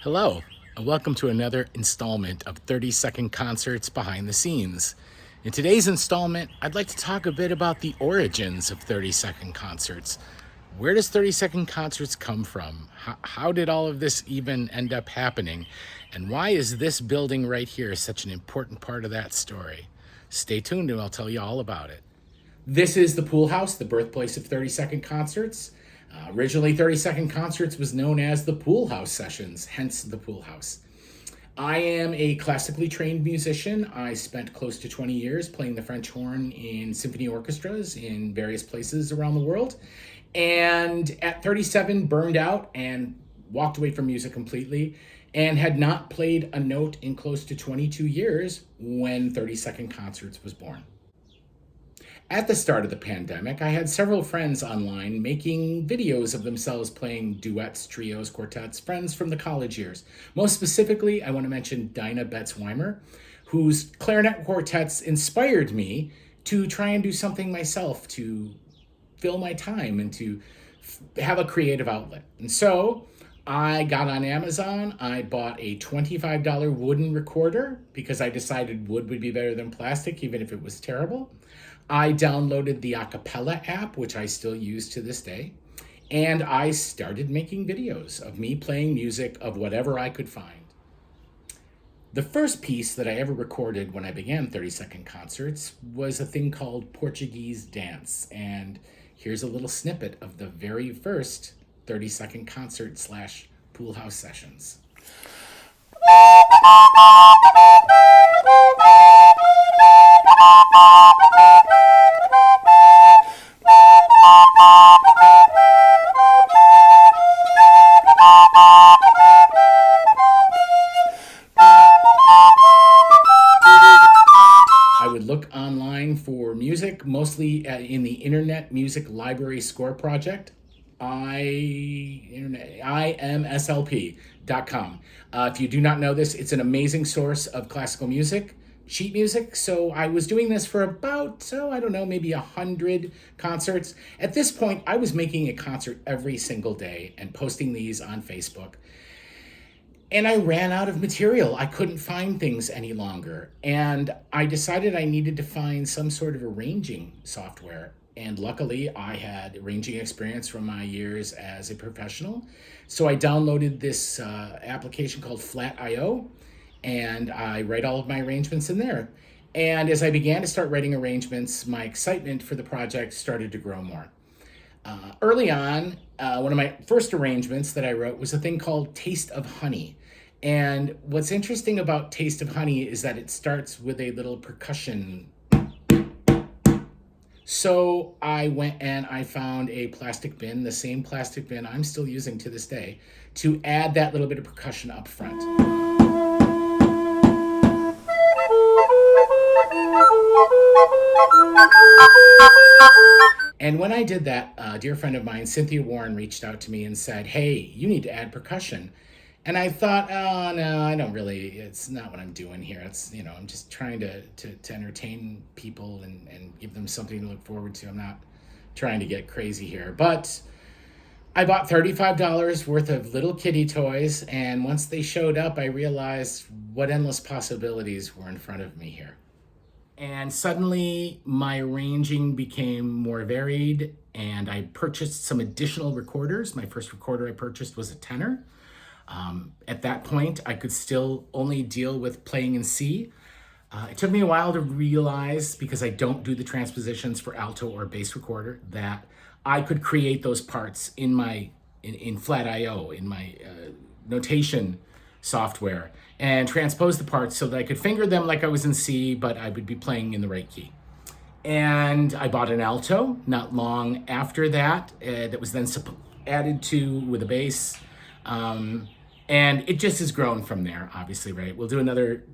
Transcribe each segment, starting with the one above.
Hello, and welcome to another installment of 30-second concerts behind the scenes. In today's installment, I'd like to talk a bit about the origins of 30-second concerts. Where does 30-second concerts come from? How did all of this even end up happening? And why is this building right here such an important part of that story? Stay tuned and I'll tell you all about it. This is the Pool House, the birthplace of 30-second concerts. Originally, 30-second concerts was known as the Pool House Sessions, hence the Pool House. I am a classically trained musician. I spent close to 20 years playing the French horn in symphony orchestras in various places around the world. And at 37, burned out and walked away from music completely and had not played a note in close to 22 years when 30-second concerts was born. At the start of the pandemic, I had several friends online making videos of themselves playing duets, trios, quartets, friends from the college years. Most specifically, I want to mention Dinah Betts-Weimer, whose clarinet quartets inspired me to try and do something myself to fill my time and to have a creative outlet. And so I got on Amazon. I bought a $25 wooden recorder because I decided wood would be better than plastic, even if it was terrible. I downloaded the Acapella app, which I still use to this day, and I started making videos of me playing music of whatever I could find. The first piece that I ever recorded when I began 30-second concerts was a thing called Portuguese Dance, and here's a little snippet of the very first 30-second concert / Pool House sessions. I would look online for music, mostly in the Internet Music Library Score Project, imslp.com. If you do not know this, it's an amazing source of classical music, sheet music. So I was doing this for about, maybe 100 concerts. At this point, I was making a concert every single day and posting these on Facebook. And I ran out of material. I couldn't find things any longer. And I decided I needed to find some sort of arranging software. And luckily, I had arranging experience from my years as a professional. So I downloaded this application called Flat.io, and I write all of my arrangements in there. And as I began to start writing arrangements, my excitement for the project started to grow more. Early on, one of my first arrangements that I wrote was a thing called Taste of Honey. And what's interesting about Taste of Honey is that it starts with a little percussion. So I went and I found a plastic bin, the same plastic bin I'm still using to this day, to add that little bit of percussion up front. And when I did that, a dear friend of mine, Cynthia Warren, reached out to me and said, "Hey, you need to add percussion." And I thought, oh, no, I don't really, it's not what I'm doing here. It's, I'm just trying to entertain people and give them something to look forward to. I'm not trying to get crazy here. But I bought $35 worth of little kitty toys. And once they showed up, I realized what endless possibilities were in front of me here. And suddenly my arranging became more varied, and I purchased some additional recorders. My first recorder I purchased was a tenor. At that point, I could still only deal with playing in C. It took me a while to realize, because I don't do the transpositions for alto or bass recorder, that I could create those parts in Flat.io, in my notation software, and transpose the parts so that I could finger them like I was in C, but I would be playing in the right key. And I bought an alto not long after that, that was then added to with a bass. And it just has grown from there, obviously, right? We'll do another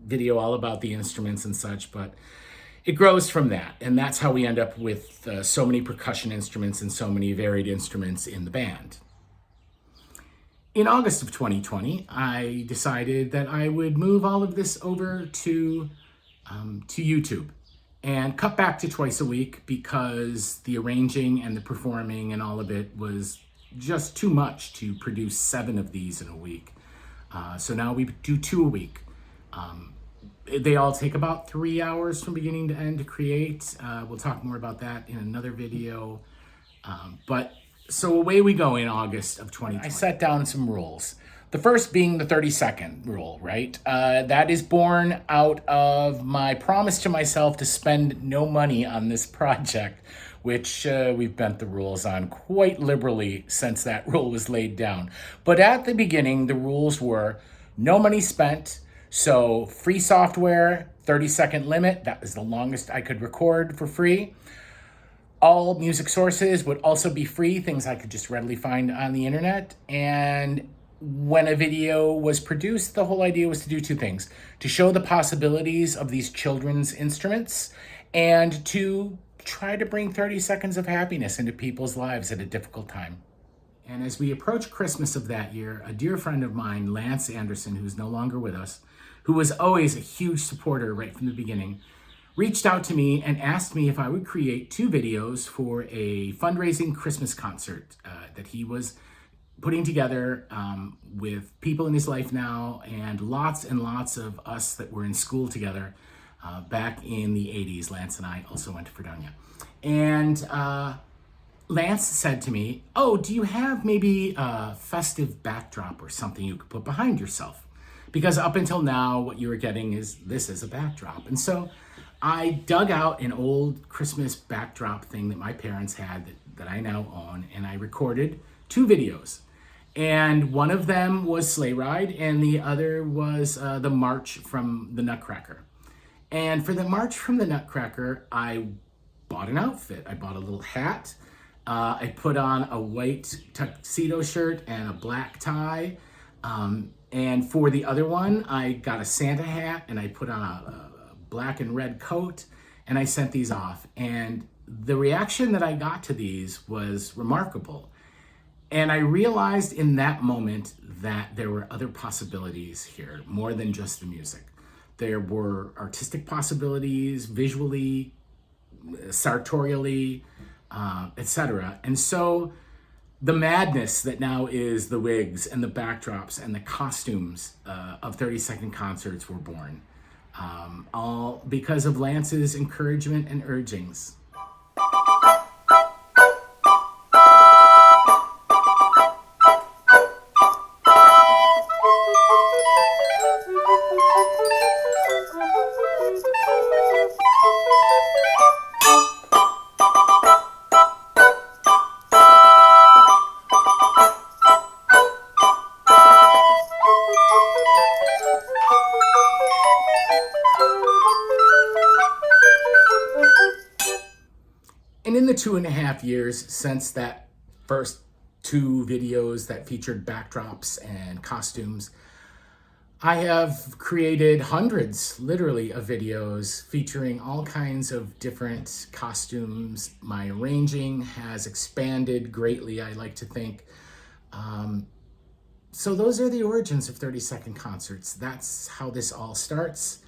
video all about the instruments and such, but it grows from that. And that's how we end up with so many percussion instruments and so many varied instruments in the band. In August of 2020, I decided that I would move all of this over to YouTube and cut back to twice a week, because the arranging and the performing and all of it was just too much to produce 7 of these in a week. So now we do 2 a week. They all take about 3 hours from beginning to end to create. We'll talk more about that in another video. But so away we go in August of 2020. I set down some rules. The first being the 30-second rule, right? That is born out of my promise to myself to spend no money on this project, which we've bent the rules on quite liberally since that rule was laid down. But at the beginning, the rules were no money spent. So free software, 30-second limit. That was the longest I could record for free. All music sources would also be free, things I could just readily find on the internet. And when a video was produced, the whole idea was to do 2 things: to show the possibilities of these children's instruments and to try to bring 30 seconds of happiness into people's lives at a difficult time. And as we approach Christmas of that year, a dear friend of mine, Lance Anderson, who's no longer with us, who was always a huge supporter right from the beginning, reached out to me and asked me if I would create 2 videos for a fundraising Christmas concert that he was putting together with people in his life now and lots of us that were in school together back in the 80s. Lance and I also went to Fredonia. And Lance said to me, "Oh, do you have maybe a festive backdrop or something you could put behind yourself? Because up until now, what you were getting is this as a backdrop." And so I dug out an old Christmas backdrop thing that my parents had that I now own, and I recorded 2 videos. And one of them was Sleigh Ride, and the other was the March from the Nutcracker. And for the March from the Nutcracker, I bought an outfit. I bought a little hat. I put on a white tuxedo shirt and a black tie. And for the other one, I got a Santa hat and I put on a black and red coat, and I sent these off. And the reaction that I got to these was remarkable. And I realized in that moment that there were other possibilities here, more than just the music. There were artistic possibilities, visually, sartorially, etc. And so the madness that now is the wigs and the backdrops and the costumes of 30-second concerts were born, all because of Lance's encouragement and urgings. And in the 2.5 years since that first 2 videos that featured backdrops and costumes, I have created hundreds, literally, of videos featuring all kinds of different costumes. My arranging has expanded greatly, I like to think. So those are the origins of 30-second concerts. That's how this all starts.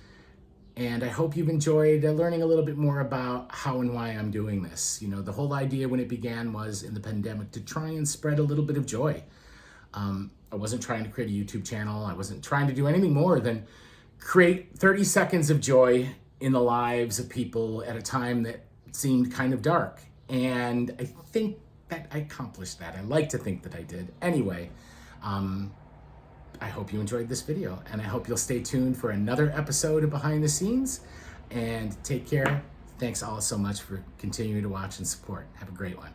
And I hope you've enjoyed learning a little bit more about how and why I'm doing this. You know, the whole idea when it began was in the pandemic to try and spread a little bit of joy. I wasn't trying to create a YouTube channel. I wasn't trying to do anything more than create 30 seconds of joy in the lives of people at a time that seemed kind of dark. And I think that I accomplished that. I like to think that I did. Anyway, I hope you enjoyed this video, and I hope you'll stay tuned for another episode of Behind the Scenes, and take care. Thanks all so much for continuing to watch and support. Have a great one.